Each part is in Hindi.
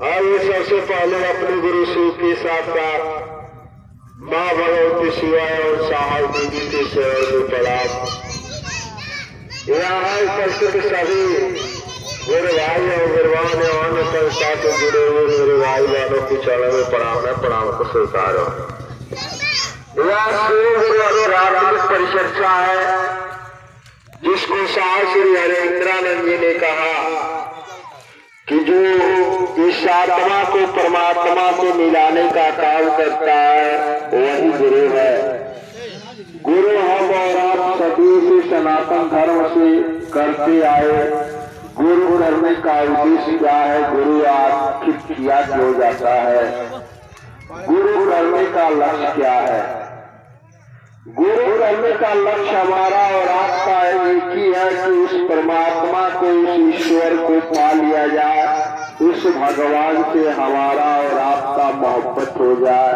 आइए सबसे पहले अपने गुरु शिव के साथ माँ भगवती शिवाय और साहब दीदी के चरणों में प्रणाम। यहाँ उपस्थित सभी गुरु भाई और गुरुवान एवं संस्था से जुड़े हुए मेरे भाई बहनों के चरणों में प्रणाम को स्वीकार हो। यह शिव गुरु रामकृष्ण परिचर्चा है जिसको साहब श्री हरेंद्रानंद जी ने कहा कि जो इस आत्मा को परमात्मा से मिलाने का काम करता है वही गुरु है। गुरु हम और आप सदी से सनातन धर्म से करते आए। गुरु करने का उद्देश्य क्या है, गुरु आखिर किया क्यों जाता है, गुरु करने का लक्ष्य क्या है। गुरु करने का लक्ष्य हमारा और आपका एक ही है कि उस परमात्मा को, उस ईश्वर को पा लिया जाए, उस भगवान से हमारा और आपका मोहब्बत हो जाए,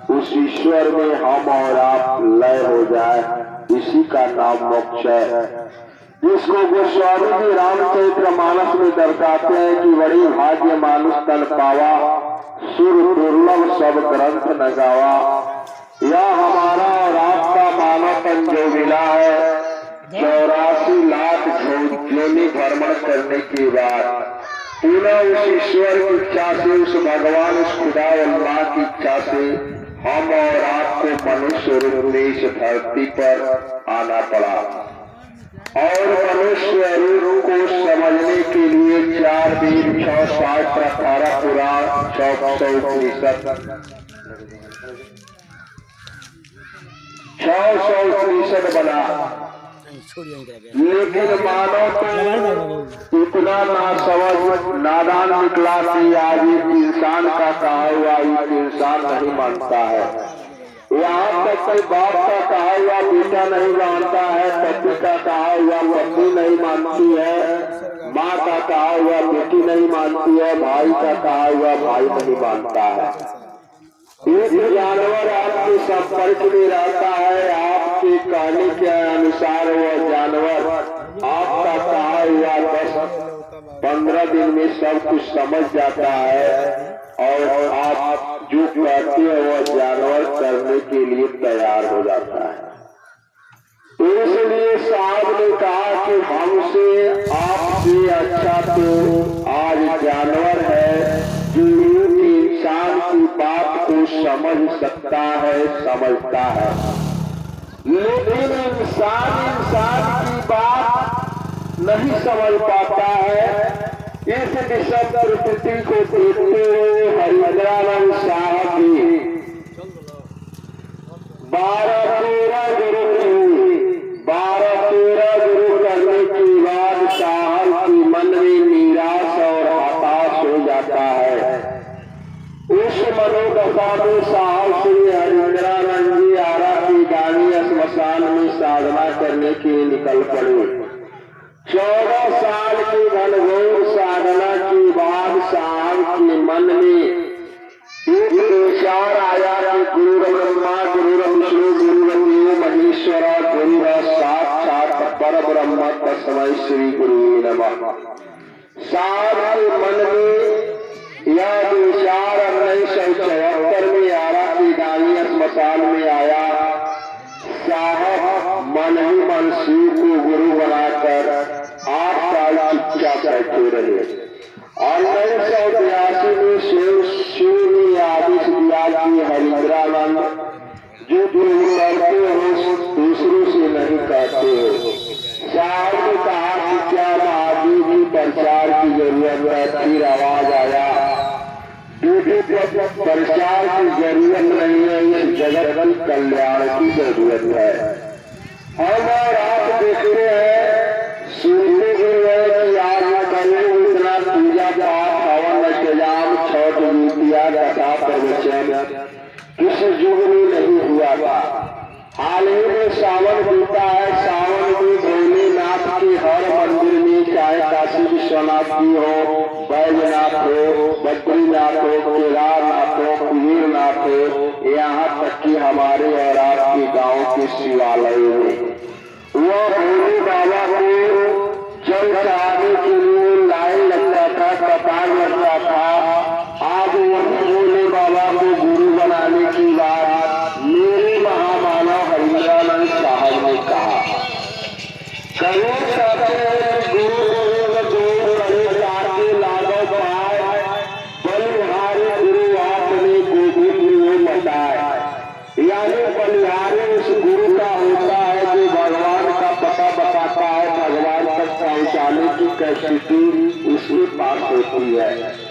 उस ईश्वर में हम और आप लय हो जाए। इसी का नाम मोक्ष है, जिसको गोस्वामी जी रामचरितमानस में दर्शाते हैं कि बड़ी भाग्य मानुष तन पावा, सुर दुर्लभ सब ग्रंथ न गावा। यह हमारा और आपका मानवपन जो मिला है 84 लाख योनि भ्रमण करने के बाद पुनः उस ईश्वर की इच्छा से, उस भगवान, उस खुदा अल्लाह की इच्छा से हम और आपको मनुष्य रूप में इस धरती पर आना पड़ा। और मनुष्य रूप को समझने के लिए 4 वेद 6 शास्त्र 18 पुराण 600 उपनिषद 600 बना। लेकिन मानव तो इतना नासमझ नादान निकला कि आज एक इंसान का कहा हुआ एक इंसान नहीं मानता है। यहाँ तक कोई बाप का कहा हुआ बेटा नहीं मानता है, पति का कहा हुआ पत्नी नहीं मानती है, माँ का कहा हुआ बेटी नहीं मानती है, भाई का कहा हुआ भाई नहीं मानता है। एक जानवर आपके संपर्क में रहता है, आपके कहने के अनुसार वह जानवर आपका कहा हुआ 10-15 दिन में सब कुछ समझ जाता है और आप जो कहते हैं वह जानवर करने के लिए तैयार हो जाता है। इसलिए साहब ने कहा कि हमसे आपसे अच्छा तो आज जानवर है जो इंसान की बात को समझ सकता है, समझता है। लेकिन इंसान की बात नहीं समझ पाता है। इस विषम प्रकृति को देखते हुए हरिंद्रानंद साहब जी 12-13 गुरु करने के बाद साहब की मन में निराश और हताश हो जाता है। उस मनोदशा में साहब श्री हरिंद्रानंद जी आरा की गानी श्मशान में साधना करने के लिए निकल पड़े। 14 साल की घनघोर साधना के बाद साहब के मन में एक विचार आया कि गुरु ब्रह्मा गुरु विष्णु गुरु देव महेश्वर गुरु साक्षात पर ब्रह्म तस्मै श्री गुरु नमः। साहब के मन में यह विचार 1974 में आरा की गानी अस्पताल में आया। साहब मन ही मन शिव को गुरु बनाकर 8 साल चुपचाप बैठे रहे। और 1982 में शिव ने आदेश दिया कि हरिंद्रानंद जो तुम करते हो दूसरों से नहीं करते हो। साहब ने कहा कि क्या महादेव की प्रचार की जरूरत है। फिर आवाज आया प्रचार की जरूरत नहीं है, इस जगत की कल्याण की जरूरत है। हम और आप देखते हैं, सुनते हुए हैं कि आज कल इतना पूजा पाठ हवन इंतजाम छठ गीतिया कथा प्रवचन किस युग में नहीं हुआ था। हाल ही में सावन बीता है। सावन में भोलेनाथ के हर मंदिर में, चाहे काशी विश्वनाथ की हो, बैजनाथ हो, बद्रीनाथ हो, केदारनाथ हो, कुबेरनाथ हो, यहाँ तक कि हमारे और आपके गांव के शिवालय में वह भोले बाबा को जल चढ़ाने के लिए लाइन लगता था, कतार लगता था स्थिति उसके पास होती है।